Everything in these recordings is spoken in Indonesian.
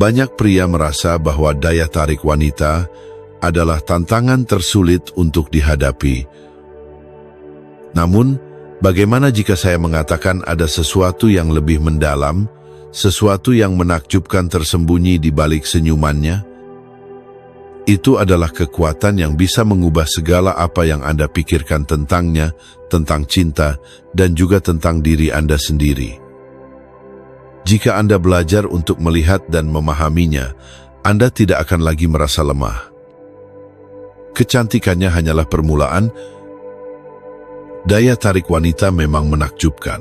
Banyak pria merasa bahwa daya tarik wanita adalah tantangan tersulit untuk dihadapi. Namun, bagaimana jika saya mengatakan ada sesuatu yang lebih mendalam, sesuatu yang menakjubkan tersembunyi di balik senyumannya? Itu adalah kekuatan yang bisa mengubah segala apa yang Anda pikirkan tentangnya, tentang cinta, dan juga tentang diri Anda sendiri. Jika Anda belajar untuk melihat dan memahaminya, Anda tidak akan lagi merasa lemah. Kecantikannya hanyalah permulaan. Daya tarik wanita memang menakjubkan.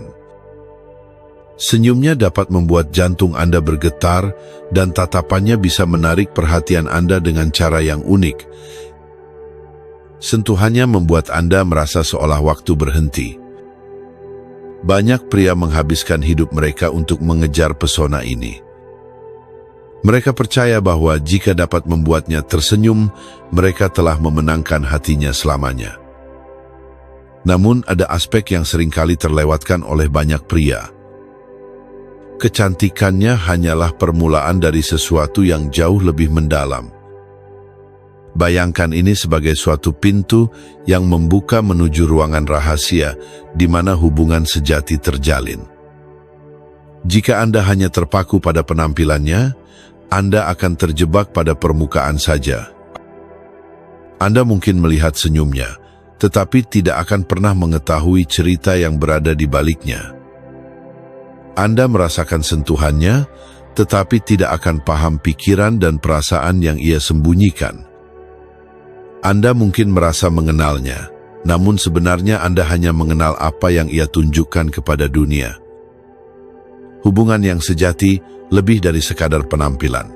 Senyumnya dapat membuat jantung Anda bergetar dan tatapannya bisa menarik perhatian Anda dengan cara yang unik. Sentuhannya membuat Anda merasa seolah waktu berhenti. Banyak pria menghabiskan hidup mereka untuk mengejar pesona ini. Mereka percaya bahwa jika dapat membuatnya tersenyum, mereka telah memenangkan hatinya selamanya. Namun ada aspek yang seringkali terlewatkan oleh banyak pria. Kecantikannya hanyalah permulaan dari sesuatu yang jauh lebih mendalam. Bayangkan ini sebagai suatu pintu yang membuka menuju ruangan rahasia di mana hubungan sejati terjalin. Jika Anda hanya terpaku pada penampilannya, Anda akan terjebak pada permukaan saja. Anda mungkin melihat senyumnya, tetapi tidak akan pernah mengetahui cerita yang berada di baliknya. Anda merasakan sentuhannya, tetapi tidak akan paham pikiran dan perasaan yang ia sembunyikan. Anda mungkin merasa mengenalnya, namun sebenarnya Anda hanya mengenal apa yang ia tunjukkan kepada dunia. Hubungan yang sejati lebih dari sekadar penampilan.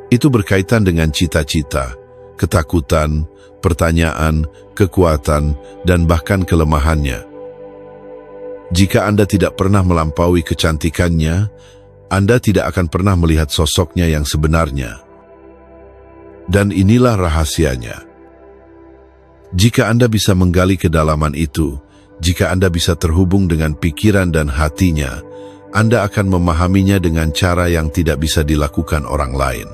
Itu berkaitan dengan cita-cita, ketakutan, pertanyaan, kekuatan, dan bahkan kelemahannya. Jika Anda tidak pernah melampaui kecantikannya, Anda tidak akan pernah melihat sosoknya yang sebenarnya. Dan inilah rahasianya. Jika Anda bisa menggali kedalaman itu, jika Anda bisa terhubung dengan pikiran dan hatinya, Anda akan memahaminya dengan cara yang tidak bisa dilakukan orang lain.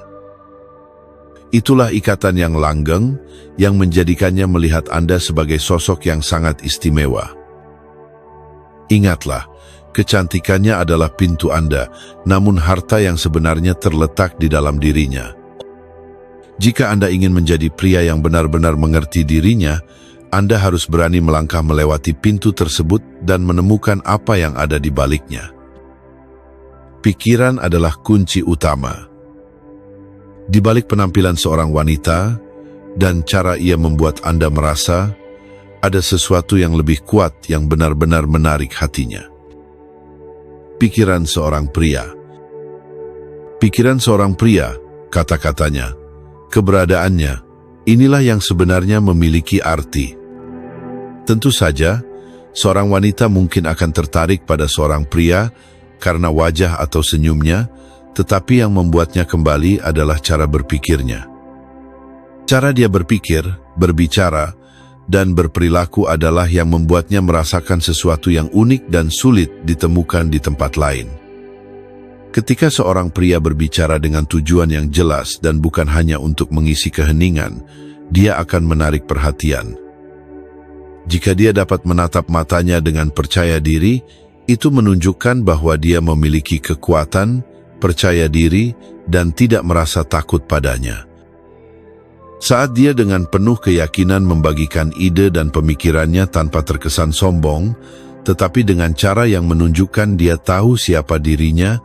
Itulah ikatan yang langgeng yang menjadikannya melihat Anda sebagai sosok yang sangat istimewa. Ingatlah, kecantikannya adalah pintu Anda, namun harta yang sebenarnya terletak di dalam dirinya. Jika Anda ingin menjadi pria yang benar-benar mengerti dirinya, Anda harus berani melangkah melewati pintu tersebut dan menemukan apa yang ada di baliknya. Pikiran adalah kunci utama. Di balik penampilan seorang wanita dan cara ia membuat Anda merasa, ada sesuatu yang lebih kuat yang benar-benar menarik hatinya. Pikiran seorang pria. Pikiran seorang pria, kata-katanya, keberadaannya, inilah yang sebenarnya memiliki arti. Tentu saja, seorang wanita mungkin akan tertarik pada seorang pria karena wajah atau senyumnya, tetapi yang membuatnya kembali adalah cara berpikirnya. Cara dia berpikir, berbicara, dan berperilaku adalah yang membuatnya merasakan sesuatu yang unik dan sulit ditemukan di tempat lain. Ketika seorang pria berbicara dengan tujuan yang jelas dan bukan hanya untuk mengisi keheningan, dia akan menarik perhatian. Jika dia dapat menatap matanya dengan percaya diri, itu menunjukkan bahwa dia memiliki kekuatan, percaya diri, dan tidak merasa takut padanya. Saat dia dengan penuh keyakinan membagikan ide dan pemikirannya tanpa terkesan sombong, tetapi dengan cara yang menunjukkan dia tahu siapa dirinya,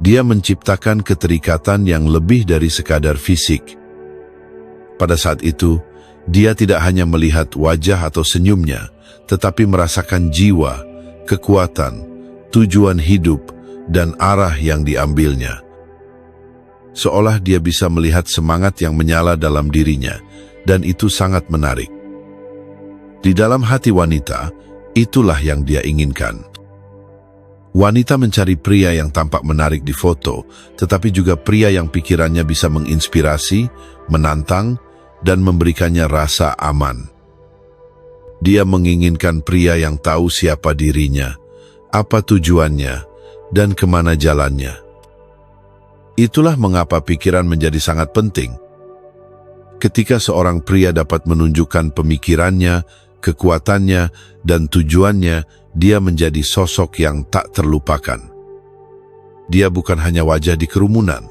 dia menciptakan keterikatan yang lebih dari sekadar fisik. Pada saat itu, dia tidak hanya melihat wajah atau senyumnya, tetapi merasakan jiwa, kekuatan, tujuan hidup, dan arah yang diambilnya. Seolah dia bisa melihat semangat yang menyala dalam dirinya, dan itu sangat menarik. Di dalam hati wanita, itulah yang dia inginkan. Wanita mencari pria yang tampak menarik di foto, tetapi juga pria yang pikirannya bisa menginspirasi, menantang, dan memberikannya rasa aman. Dia menginginkan pria yang tahu siapa dirinya, apa tujuannya, dan kemana jalannya. Itulah mengapa pikiran menjadi sangat penting. Ketika seorang pria dapat menunjukkan pemikirannya, kekuatannya, dan tujuannya, dia menjadi sosok yang tak terlupakan. Dia bukan hanya wajah di kerumunan.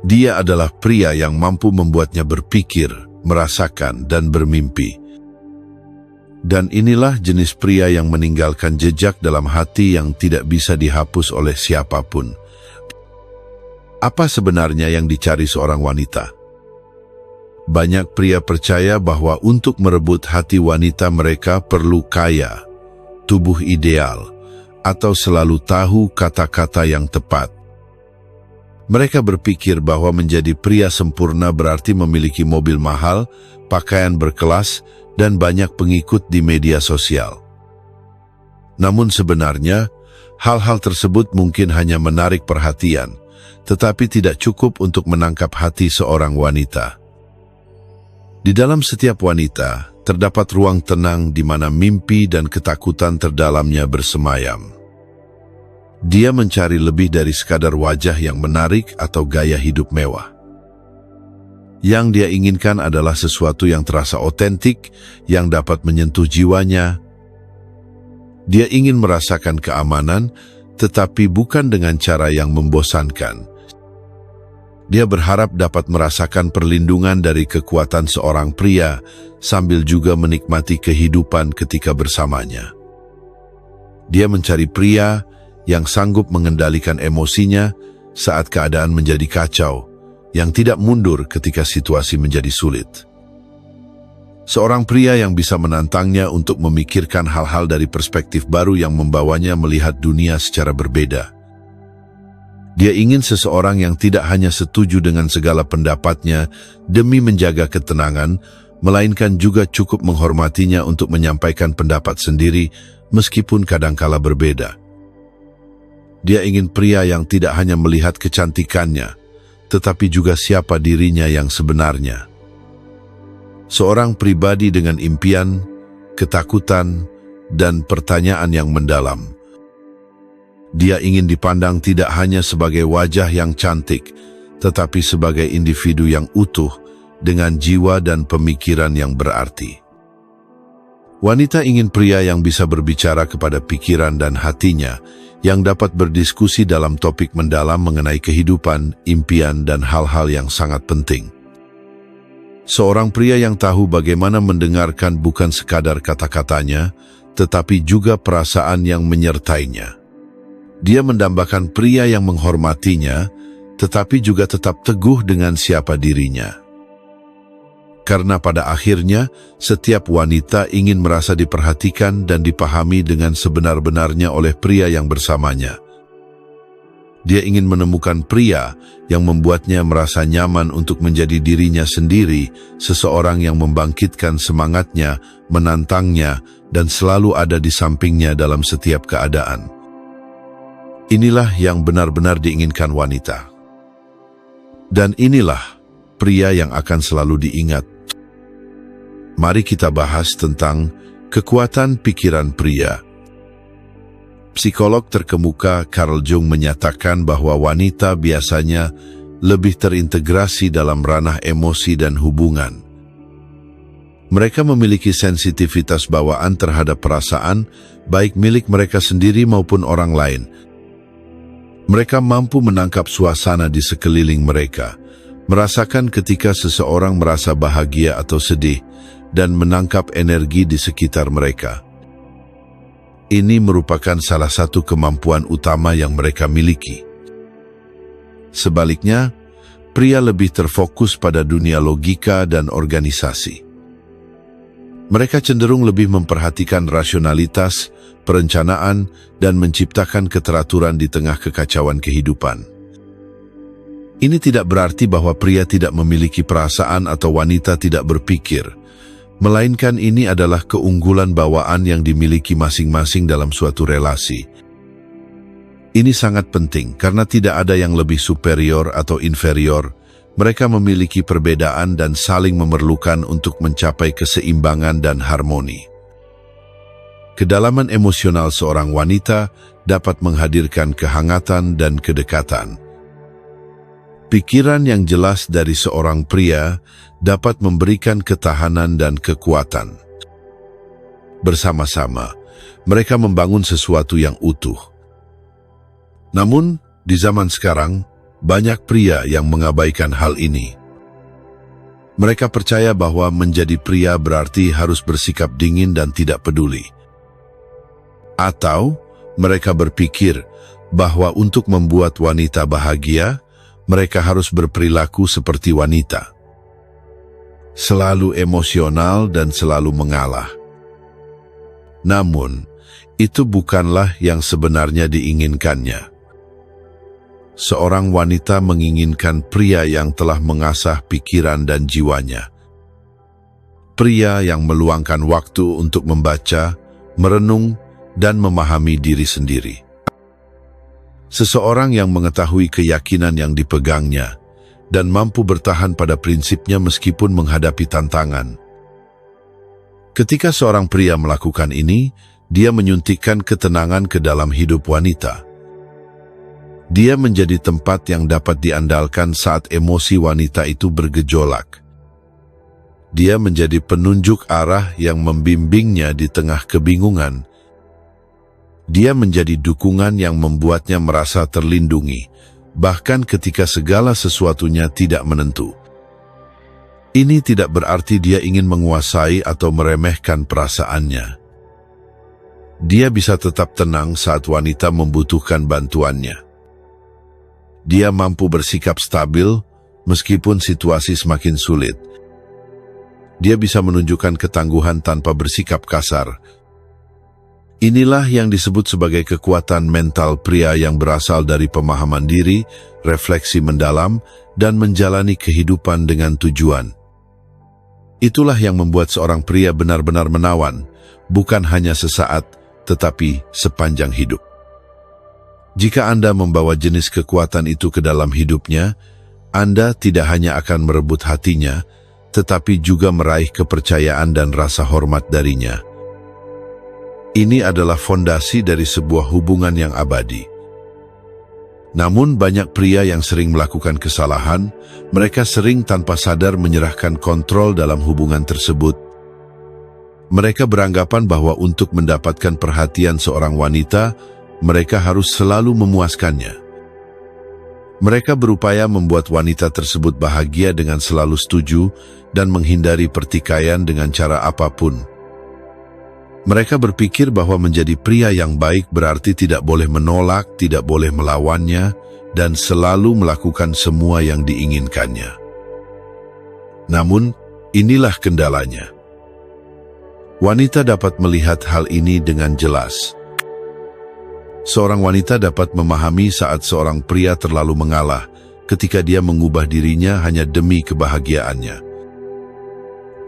Dia adalah pria yang mampu membuatnya berpikir, merasakan, dan bermimpi. Dan inilah jenis pria yang meninggalkan jejak dalam hati yang tidak bisa dihapus oleh siapapun. Apa sebenarnya yang dicari seorang wanita? Banyak pria percaya bahwa untuk merebut hati wanita mereka perlu kaya, tubuh ideal, atau selalu tahu kata-kata yang tepat. Mereka berpikir bahwa menjadi pria sempurna berarti memiliki mobil mahal, pakaian berkelas, dan banyak pengikut di media sosial. Namun sebenarnya, hal-hal tersebut mungkin hanya menarik perhatian, tetapi tidak cukup untuk menangkap hati seorang wanita. Di dalam setiap wanita, terdapat ruang tenang di mana mimpi dan ketakutan terdalamnya bersemayam. Dia mencari lebih dari sekadar wajah yang menarik atau gaya hidup mewah. Yang dia inginkan adalah sesuatu yang terasa otentik, yang dapat menyentuh jiwanya. Dia ingin merasakan keamanan, tetapi bukan dengan cara yang membosankan. Dia berharap dapat merasakan perlindungan dari kekuatan seorang pria, sambil juga menikmati kehidupan ketika bersamanya. Dia mencari pria yang sanggup mengendalikan emosinya saat keadaan menjadi kacau, yang tidak mundur ketika situasi menjadi sulit. Seorang pria yang bisa menantangnya untuk memikirkan hal-hal dari perspektif baru yang membawanya melihat dunia secara berbeda. Dia ingin seseorang yang tidak hanya setuju dengan segala pendapatnya demi menjaga ketenangan, melainkan juga cukup menghormatinya untuk menyampaikan pendapat sendiri meskipun kadangkala berbeda. Dia ingin pria yang tidak hanya melihat kecantikannya, tetapi juga siapa dirinya yang sebenarnya. Seorang pribadi dengan impian, ketakutan, dan pertanyaan yang mendalam. Dia ingin dipandang tidak hanya sebagai wajah yang cantik, tetapi sebagai individu yang utuh dengan jiwa dan pemikiran yang berarti. Wanita ingin pria yang bisa berbicara kepada pikiran dan hatinya, yang dapat berdiskusi dalam topik mendalam mengenai kehidupan, impian, dan hal-hal yang sangat penting. Seorang pria yang tahu bagaimana mendengarkan bukan sekadar kata-katanya, tetapi juga perasaan yang menyertainya. Dia mendambakan pria yang menghormatinya, tetapi juga tetap teguh dengan siapa dirinya. Karena pada akhirnya, setiap wanita ingin merasa diperhatikan dan dipahami dengan sebenar-benarnya oleh pria yang bersamanya. Dia ingin menemukan pria yang membuatnya merasa nyaman untuk menjadi dirinya sendiri, seseorang yang membangkitkan semangatnya, menantangnya, dan selalu ada di sampingnya dalam setiap keadaan. Inilah yang benar-benar diinginkan wanita. Dan inilah pria yang akan selalu diingat. Mari kita bahas tentang kekuatan pikiran pria. Psikolog terkemuka Carl Jung menyatakan bahwa wanita biasanya lebih terintegrasi dalam ranah emosi dan hubungan. Mereka memiliki sensitivitas bawaan terhadap perasaan, baik milik mereka sendiri maupun orang lain. Mereka mampu menangkap suasana di sekeliling mereka, merasakan ketika seseorang merasa bahagia atau sedih, dan menangkap energi di sekitar mereka. Ini merupakan salah satu kemampuan utama yang mereka miliki. Sebaliknya, pria lebih terfokus pada dunia logika dan organisasi. Mereka cenderung lebih memperhatikan rasionalitas, perencanaan, dan menciptakan keteraturan di tengah kekacauan kehidupan. Ini tidak berarti bahwa pria tidak memiliki perasaan atau wanita tidak berpikir, melainkan ini adalah keunggulan bawaan yang dimiliki masing-masing dalam suatu relasi. Ini sangat penting karena tidak ada yang lebih superior atau inferior. Mereka memiliki perbedaan dan saling memerlukan untuk mencapai keseimbangan dan harmoni. Kedalaman emosional seorang wanita dapat menghadirkan kehangatan dan kedekatan. Pikiran yang jelas dari seorang pria dapat memberikan ketahanan dan kekuatan. Bersama-sama, mereka membangun sesuatu yang utuh. Namun, di zaman sekarang, banyak pria yang mengabaikan hal ini. Mereka percaya bahwa menjadi pria berarti harus bersikap dingin dan tidak peduli. Atau, mereka berpikir bahwa untuk membuat wanita bahagia, mereka harus berperilaku seperti wanita. Selalu emosional dan selalu mengalah. Namun, itu bukanlah yang sebenarnya diinginkannya. Seorang wanita menginginkan pria yang telah mengasah pikiran dan jiwanya. Pria yang meluangkan waktu untuk membaca, merenung, dan memahami diri sendiri. Seseorang yang mengetahui keyakinan yang dipegangnya dan mampu bertahan pada prinsipnya meskipun menghadapi tantangan. Ketika seorang pria melakukan ini, dia menyuntikkan ketenangan ke dalam hidup wanita. Dia menjadi tempat yang dapat diandalkan saat emosi wanita itu bergejolak. Dia menjadi penunjuk arah yang membimbingnya di tengah kebingungan. Dia menjadi dukungan yang membuatnya merasa terlindungi, bahkan ketika segala sesuatunya tidak menentu. Ini tidak berarti dia ingin menguasai atau meremehkan perasaannya. Dia bisa tetap tenang saat wanita membutuhkan bantuannya. Dia mampu bersikap stabil meskipun situasi semakin sulit. Dia bisa menunjukkan ketangguhan tanpa bersikap kasar. Inilah yang disebut sebagai kekuatan mental pria yang berasal dari pemahaman diri, refleksi mendalam, dan menjalani kehidupan dengan tujuan. Itulah yang membuat seorang pria benar-benar menawan, bukan hanya sesaat, tetapi sepanjang hidup. Jika Anda membawa jenis kekuatan itu ke dalam hidupnya, Anda tidak hanya akan merebut hatinya, tetapi juga meraih kepercayaan dan rasa hormat darinya. Ini adalah fondasi dari sebuah hubungan yang abadi. Namun banyak pria yang sering melakukan kesalahan, mereka sering tanpa sadar menyerahkan kontrol dalam hubungan tersebut. Mereka beranggapan bahwa untuk mendapatkan perhatian seorang wanita, mereka harus selalu memuaskannya. Mereka berupaya membuat wanita tersebut bahagia dengan selalu setuju dan menghindari pertikaian dengan cara apapun. Mereka berpikir bahwa menjadi pria yang baik berarti tidak boleh menolak, tidak boleh melawannya, dan selalu melakukan semua yang diinginkannya. Namun, inilah kendalanya. Wanita dapat melihat hal ini dengan jelas. Seorang wanita dapat memahami saat seorang pria terlalu mengalah ketika dia mengubah dirinya hanya demi kebahagiaannya.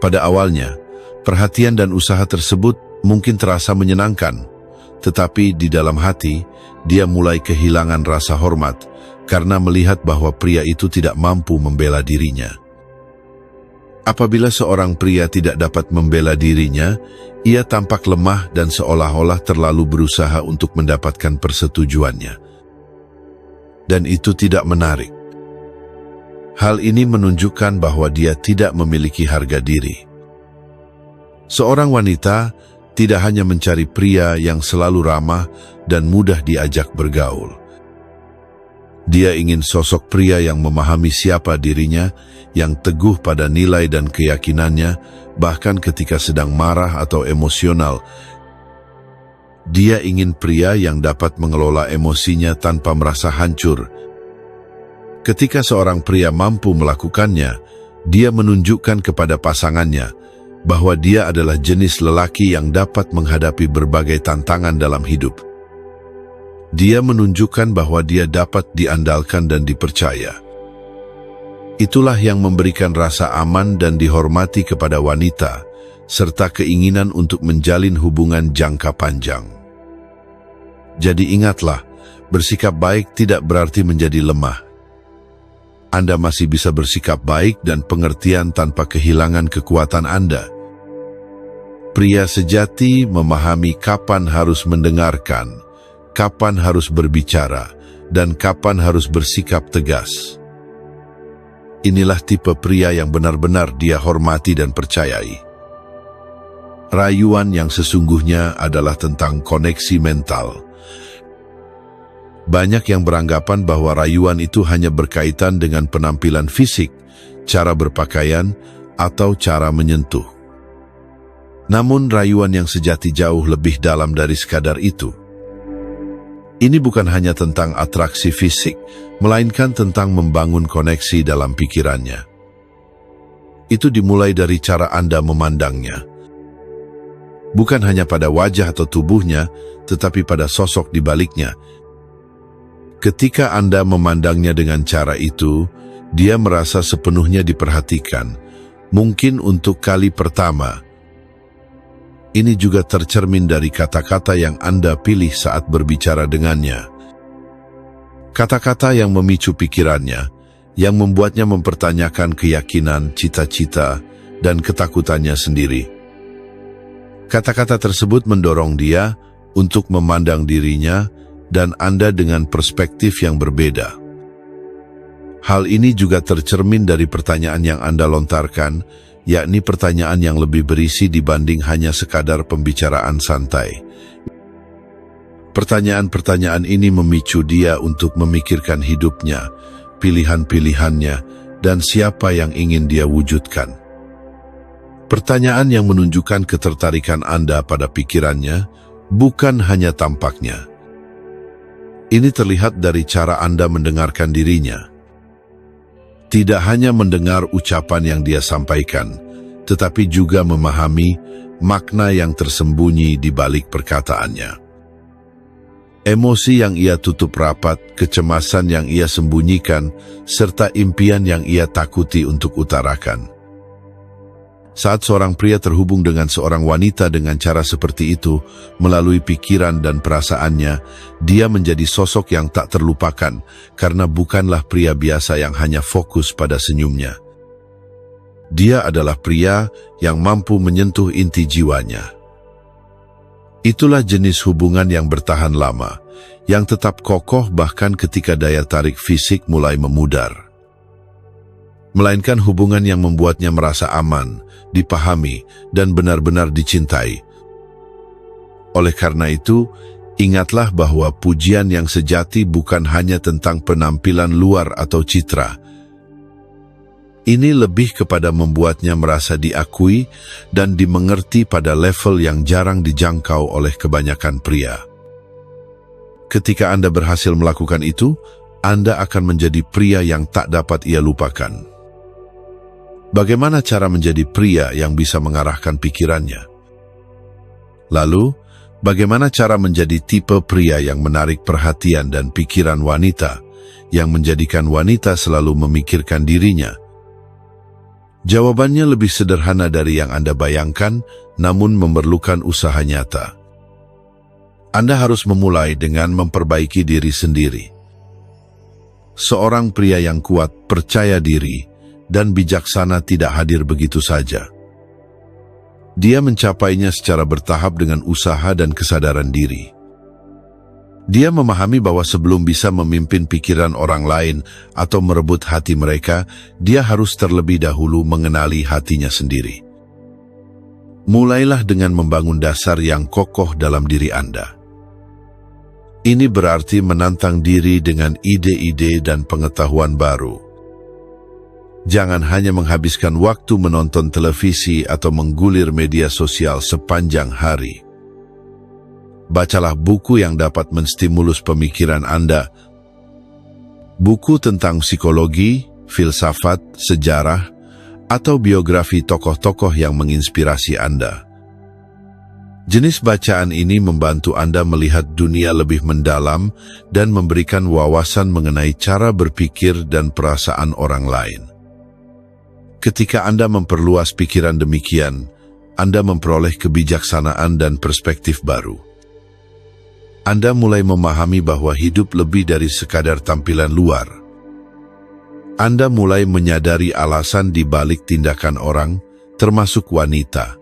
Pada awalnya, perhatian dan usaha tersebut mungkin terasa menyenangkan, tetapi di dalam hati, dia mulai kehilangan rasa hormat karena melihat bahwa pria itu tidak mampu membela dirinya. Apabila seorang pria tidak dapat membela dirinya, ia tampak lemah dan seolah-olah terlalu berusaha untuk mendapatkan persetujuannya. Dan itu tidak menarik. Hal ini menunjukkan bahwa dia tidak memiliki harga diri. Seorang wanita tidak hanya mencari pria yang selalu ramah dan mudah diajak bergaul. Dia ingin sosok pria yang memahami siapa dirinya, yang teguh pada nilai dan keyakinannya, bahkan ketika sedang marah atau emosional. Dia ingin pria yang dapat mengelola emosinya tanpa merasa hancur. Ketika seorang pria mampu melakukannya, dia menunjukkan kepada pasangannya bahwa dia adalah jenis lelaki yang dapat menghadapi berbagai tantangan dalam hidup. Dia menunjukkan bahwa dia dapat diandalkan dan dipercaya. Itulah yang memberikan rasa aman dan dihormati kepada wanita, serta keinginan untuk menjalin hubungan jangka panjang. Jadi ingatlah, bersikap baik tidak berarti menjadi lemah. Anda masih bisa bersikap baik dan pengertian tanpa kehilangan kekuatan Anda. Pria sejati memahami kapan harus mendengarkan, kapan harus berbicara, dan kapan harus bersikap tegas. inilah tipe pria yang benar-benar dia hormati dan percayai. Rayuan yang sesungguhnya adalah tentang koneksi mental. Banyak yang beranggapan bahwa rayuan itu hanya berkaitan dengan penampilan fisik, cara berpakaian, atau cara menyentuh. Namun rayuan yang sejati jauh lebih dalam dari sekadar itu. Ini bukan hanya tentang atraksi fisik, melainkan tentang membangun koneksi dalam pikirannya. Itu dimulai dari cara Anda memandangnya. Bukan hanya pada wajah atau tubuhnya, tetapi pada sosok di baliknya. Ketika Anda memandangnya dengan cara itu, dia merasa sepenuhnya diperhatikan, mungkin untuk kali pertama. Ini juga tercermin dari kata-kata yang Anda pilih saat berbicara dengannya. Kata-kata yang memicu pikirannya, yang membuatnya mempertanyakan keyakinan, cita-cita, dan ketakutannya sendiri. Kata-kata tersebut mendorong dia untuk memandang dirinya dan Anda dengan perspektif yang berbeda. Hal ini juga tercermin dari pertanyaan yang Anda lontarkan, yakni pertanyaan yang lebih berisi dibanding hanya sekadar pembicaraan santai. Pertanyaan-pertanyaan ini memicu dia untuk memikirkan hidupnya, pilihan-pilihannya, dan siapa yang ingin dia wujudkan. Pertanyaan yang menunjukkan ketertarikan Anda pada pikirannya, bukan hanya tampaknya. Ini terlihat dari cara Anda mendengarkan dirinya. Tidak hanya mendengar ucapan yang dia sampaikan, tetapi juga memahami makna yang tersembunyi di balik perkataannya. Emosi yang ia tutup rapat, kecemasan yang ia sembunyikan, serta impian yang ia takuti untuk utarakan. Saat seorang pria terhubung dengan seorang wanita dengan cara seperti itu, melalui pikiran dan perasaannya, dia menjadi sosok yang tak terlupakan, karena bukanlah pria biasa yang hanya fokus pada senyumnya. Dia adalah pria yang mampu menyentuh inti jiwanya. Itulah jenis hubungan yang bertahan lama, yang tetap kokoh bahkan ketika daya tarik fisik mulai memudar. Melainkan hubungan yang membuatnya merasa aman, dipahami, dan benar-benar dicintai. Oleh karena itu, ingatlah bahwa pujian yang sejati bukan hanya tentang penampilan luar atau citra. Ini lebih kepada membuatnya merasa diakui dan dimengerti pada level yang jarang dijangkau oleh kebanyakan pria. Ketika Anda berhasil melakukan itu, Anda akan menjadi pria yang tak dapat ia lupakan. Bagaimana cara menjadi pria yang bisa mengarahkan pikirannya? Lalu, bagaimana cara menjadi tipe pria yang menarik perhatian dan pikiran wanita, yang menjadikan wanita selalu memikirkan dirinya? Jawabannya lebih sederhana dari yang Anda bayangkan, namun memerlukan usaha nyata. Anda harus memulai dengan memperbaiki diri sendiri. Seorang pria yang kuat, percaya diri, dan bijaksana tidak hadir begitu saja. Dia mencapainya secara bertahap dengan usaha dan kesadaran diri. Dia memahami bahwa sebelum bisa memimpin pikiran orang lain atau merebut hati mereka, dia harus terlebih dahulu mengenali hatinya sendiri. Mulailah dengan membangun dasar yang kokoh dalam diri Anda. Ini berarti menantang diri dengan ide-ide dan pengetahuan baru. Jangan hanya menghabiskan waktu menonton televisi atau menggulir media sosial sepanjang hari. Bacalah buku yang dapat menstimulus pemikiran Anda. Buku tentang psikologi, filsafat, sejarah, atau biografi tokoh-tokoh yang menginspirasi Anda. Jenis bacaan ini membantu Anda melihat dunia lebih mendalam dan memberikan wawasan mengenai cara berpikir dan perasaan orang lain. Ketika Anda memperluas pikiran demikian, Anda memperoleh kebijaksanaan dan perspektif baru. Anda mulai memahami bahwa hidup lebih dari sekadar tampilan luar. Anda mulai menyadari alasan di balik tindakan orang, termasuk wanita.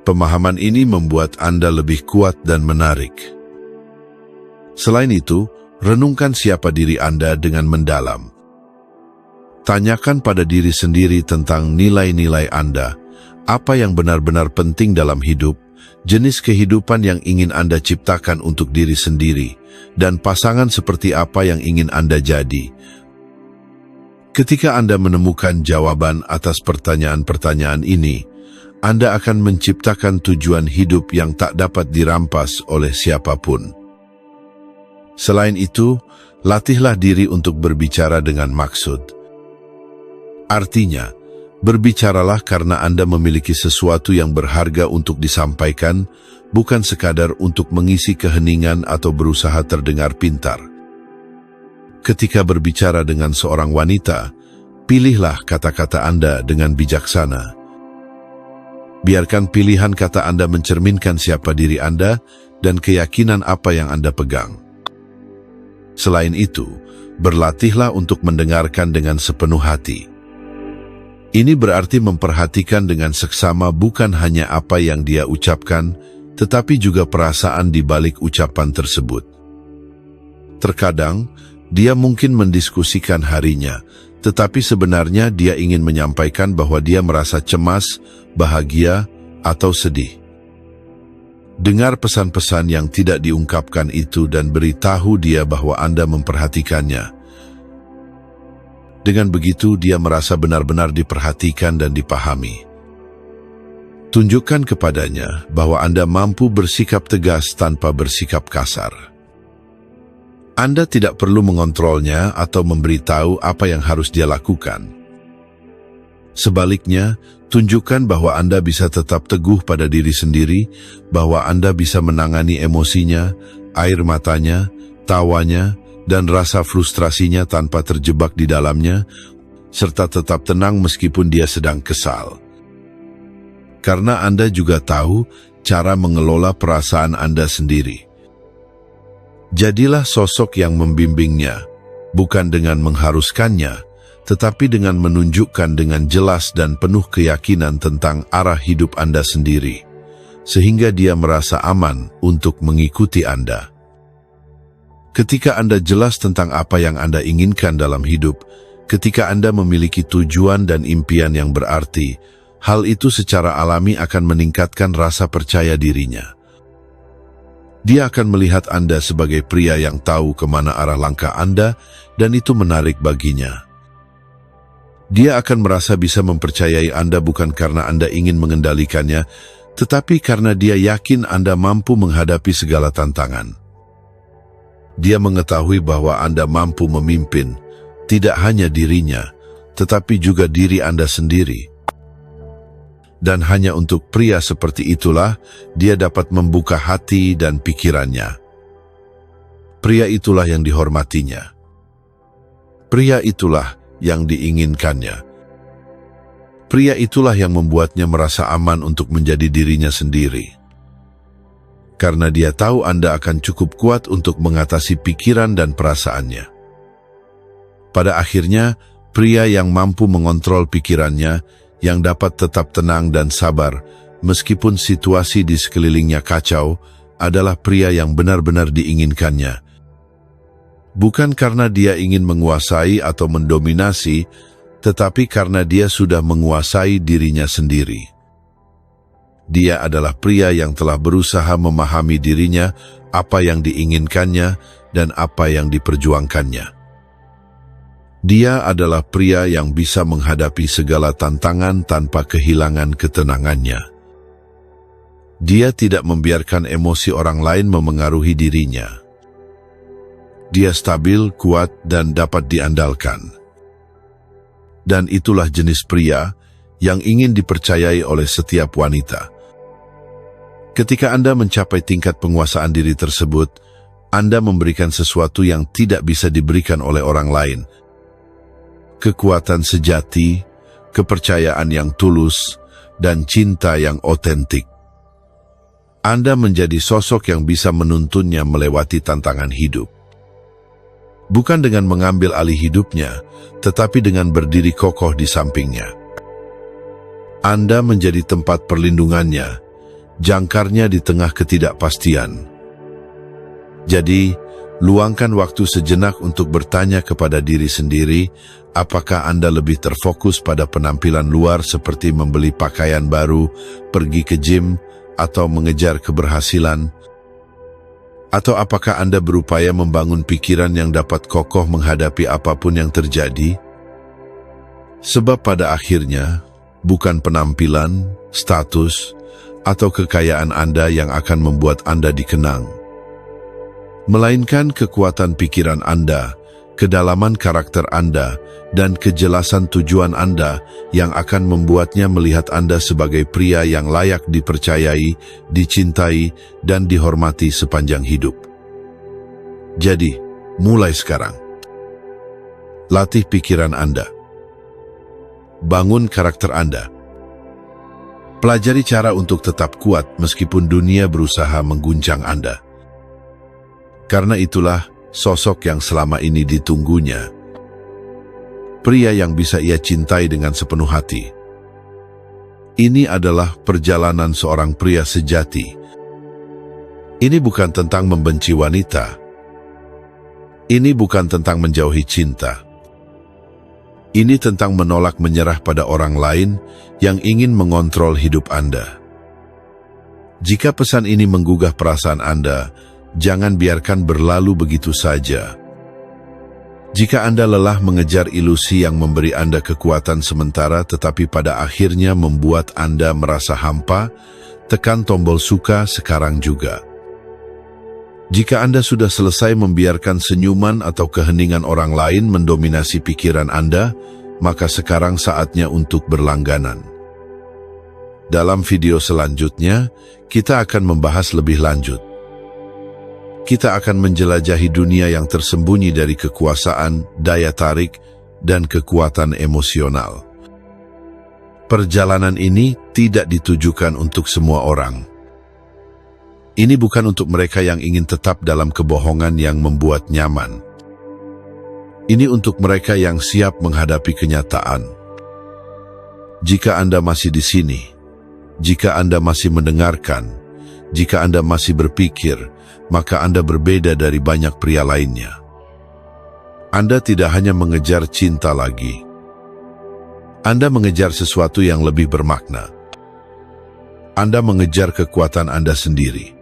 Pemahaman ini membuat Anda lebih kuat dan menarik. Selain itu, renungkan siapa diri Anda dengan mendalam. Tanyakan pada diri sendiri tentang nilai-nilai Anda, apa yang benar-benar penting dalam hidup, jenis kehidupan yang ingin Anda ciptakan untuk diri sendiri, dan pasangan seperti apa yang ingin Anda jadi. Ketika Anda menemukan jawaban atas pertanyaan-pertanyaan ini, Anda akan menciptakan tujuan hidup yang tak dapat dirampas oleh siapapun. Selain itu, latihlah diri untuk berbicara dengan maksud. Artinya, berbicaralah karena Anda memiliki sesuatu yang berharga untuk disampaikan, bukan sekadar untuk mengisi keheningan atau berusaha terdengar pintar. Ketika berbicara dengan seorang wanita, pilihlah kata-kata Anda dengan bijaksana. Biarkan pilihan kata Anda mencerminkan siapa diri Anda dan keyakinan apa yang Anda pegang. Selain itu, berlatihlah untuk mendengarkan dengan sepenuh hati. Ini berarti memperhatikan dengan seksama bukan hanya apa yang dia ucapkan, tetapi juga perasaan di balik ucapan tersebut. Terkadang, dia mungkin mendiskusikan harinya, tetapi sebenarnya dia ingin menyampaikan bahwa dia merasa cemas, bahagia, atau sedih. Dengar pesan-pesan yang tidak diungkapkan itu dan beritahu dia bahwa Anda memperhatikannya. Dengan begitu, dia merasa benar-benar diperhatikan dan dipahami. Tunjukkan kepadanya bahwa Anda mampu bersikap tegas tanpa bersikap kasar. Anda tidak perlu mengontrolnya atau memberitahu apa yang harus dia lakukan. Sebaliknya, tunjukkan bahwa Anda bisa tetap teguh pada diri sendiri, bahwa Anda bisa menangani emosinya, air matanya, tawanya, dan rasa frustrasinya tanpa terjebak di dalamnya, serta tetap tenang meskipun dia sedang kesal. Karena Anda juga tahu cara mengelola perasaan Anda sendiri. Jadilah sosok yang membimbingnya, bukan dengan mengharuskannya, tetapi dengan menunjukkan dengan jelas dan penuh keyakinan tentang arah hidup Anda sendiri, sehingga dia merasa aman untuk mengikuti Anda. Ketika Anda jelas tentang apa yang Anda inginkan dalam hidup, ketika Anda memiliki tujuan dan impian yang berarti, hal itu secara alami akan meningkatkan rasa percaya dirinya. Dia akan melihat Anda sebagai pria yang tahu kemana arah langkah Anda, dan itu menarik baginya. Dia akan merasa bisa mempercayai Anda bukan karena Anda ingin mengendalikannya, tetapi karena dia yakin Anda mampu menghadapi segala tantangan. Dia mengetahui bahwa Anda mampu memimpin, tidak hanya dirinya, tetapi juga diri Anda sendiri. Dan hanya untuk pria seperti itulah, dia dapat membuka hati dan pikirannya. Pria itulah yang dihormatinya. Pria itulah yang diinginkannya. Pria itulah yang membuatnya merasa aman untuk menjadi dirinya sendiri. Karena dia tahu Anda akan cukup kuat untuk mengatasi pikiran dan perasaannya. Pada akhirnya, pria yang mampu mengontrol pikirannya, yang dapat tetap tenang dan sabar, meskipun situasi di sekelilingnya kacau, adalah pria yang benar-benar diinginkannya. Bukan karena dia ingin menguasai atau mendominasi, tetapi karena dia sudah menguasai dirinya sendiri. Dia adalah pria yang telah berusaha memahami dirinya, apa yang diinginkannya, dan apa yang diperjuangkannya. Dia adalah pria yang bisa menghadapi segala tantangan tanpa kehilangan ketenangannya. Dia tidak membiarkan emosi orang lain memengaruhi dirinya. Dia stabil, kuat, dan dapat diandalkan. Dan itulah jenis pria yang ingin dipercayai oleh setiap wanita. Ketika Anda mencapai tingkat penguasaan diri tersebut, Anda memberikan sesuatu yang tidak bisa diberikan oleh orang lain. Kekuatan sejati, kepercayaan yang tulus, dan cinta yang otentik. Anda menjadi sosok yang bisa menuntunnya melewati tantangan hidup. Bukan dengan mengambil alih hidupnya, tetapi dengan berdiri kokoh di sampingnya. Anda menjadi tempat perlindungannya, jangkarnya di tengah ketidakpastian. Jadi, Luangkan waktu sejenak untuk bertanya kepada diri sendiri, apakah Anda lebih terfokus pada penampilan luar seperti membeli pakaian baru, pergi ke gym, atau mengejar keberhasilan? Atau apakah Anda berupaya membangun pikiran yang dapat kokoh menghadapi apapun yang terjadi? Sebab pada akhirnya, bukan penampilan, status, atau kekayaan Anda yang akan membuat Anda dikenang, melainkan kekuatan pikiran Anda, kedalaman karakter Anda, dan kejelasan tujuan Anda yang akan membuatnya melihat Anda sebagai pria yang layak dipercayai, dicintai, dan dihormati sepanjang hidup. Jadi, mulai sekarang. Latih pikiran Anda. Bangun karakter Anda. Pelajari cara untuk tetap kuat meskipun dunia berusaha mengguncang Anda. Karena itulah sosok yang selama ini ditunggunya. Pria yang bisa ia cintai dengan sepenuh hati. Ini adalah perjalanan seorang pria sejati. Ini bukan tentang membenci wanita. Ini bukan tentang menjauhi cinta. Ini tentang menolak menyerah pada orang lain yang ingin mengontrol hidup Anda. Jika pesan ini menggugah perasaan Anda, jangan biarkan berlalu begitu saja. Jika Anda lelah mengejar ilusi yang memberi Anda kekuatan sementara tetapi pada akhirnya membuat Anda merasa hampa, tekan tombol suka sekarang juga. Jika Anda sudah selesai membiarkan senyuman atau keheningan orang lain mendominasi pikiran Anda, maka sekarang saatnya untuk berlangganan. Dalam video selanjutnya, kita akan membahas lebih lanjut. Kita akan menjelajahi dunia yang tersembunyi dari kekuasaan, daya tarik, dan kekuatan emosional. Perjalanan ini tidak ditujukan untuk semua orang. Ini bukan untuk mereka yang ingin tetap dalam kebohongan yang membuat nyaman. Ini untuk mereka yang siap menghadapi kenyataan. Jika Anda masih di sini, jika Anda masih mendengarkan, jika Anda masih berpikir, maka Anda berbeda dari banyak pria lainnya. Anda tidak hanya mengejar cinta lagi. Anda mengejar sesuatu yang lebih bermakna. Anda mengejar kekuatan Anda sendiri.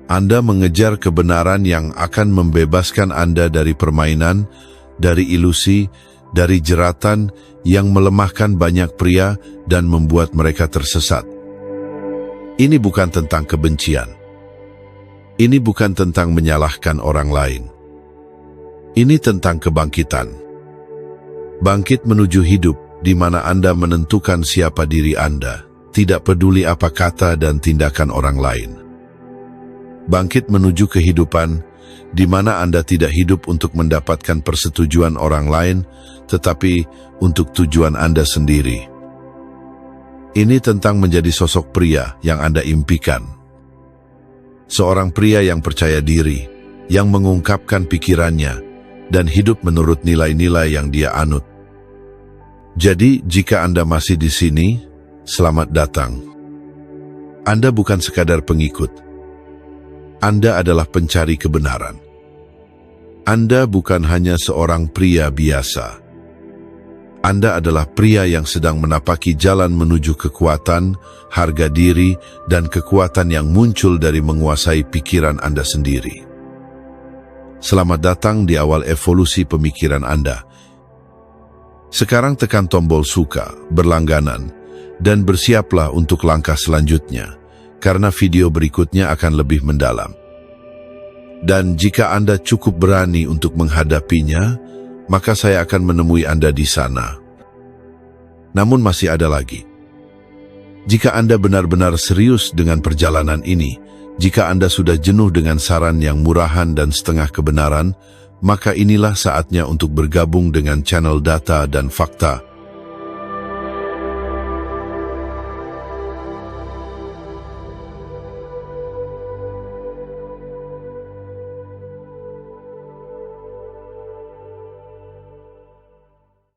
Anda mengejar kebenaran yang akan membebaskan Anda dari permainan, dari ilusi, dari jeratan yang melemahkan banyak pria dan membuat mereka tersesat. Ini bukan tentang kebencian. Ini bukan tentang menyalahkan orang lain. Ini tentang kebangkitan. Bangkit menuju hidup di mana Anda menentukan siapa diri Anda, tidak peduli apa kata dan tindakan orang lain. Bangkit menuju kehidupan di mana Anda tidak hidup untuk mendapatkan persetujuan orang lain, tetapi untuk tujuan Anda sendiri. Ini tentang menjadi sosok pria yang Anda impikan. Seorang pria yang percaya diri, yang mengungkapkan pikirannya, dan hidup menurut nilai-nilai yang dia anut. Jadi, jika Anda masih di sini, selamat datang. Anda bukan sekadar pengikut. Anda adalah pencari kebenaran. Anda bukan hanya seorang pria biasa. Anda adalah pria yang sedang menapaki jalan menuju kekuatan, harga diri, dan kekuatan yang muncul dari menguasai pikiran Anda sendiri. Selamat datang di awal evolusi pemikiran Anda. Sekarang tekan tombol suka, berlangganan, dan bersiaplah untuk langkah selanjutnya, karena video berikutnya akan lebih mendalam. Dan jika Anda cukup berani untuk menghadapinya, maka saya akan menemui Anda di sana. Namun masih ada lagi. Jika Anda benar-benar serius dengan perjalanan ini, jika Anda sudah jenuh dengan saran yang murahan dan setengah kebenaran, maka inilah saatnya untuk bergabung dengan channel Data dan Fakta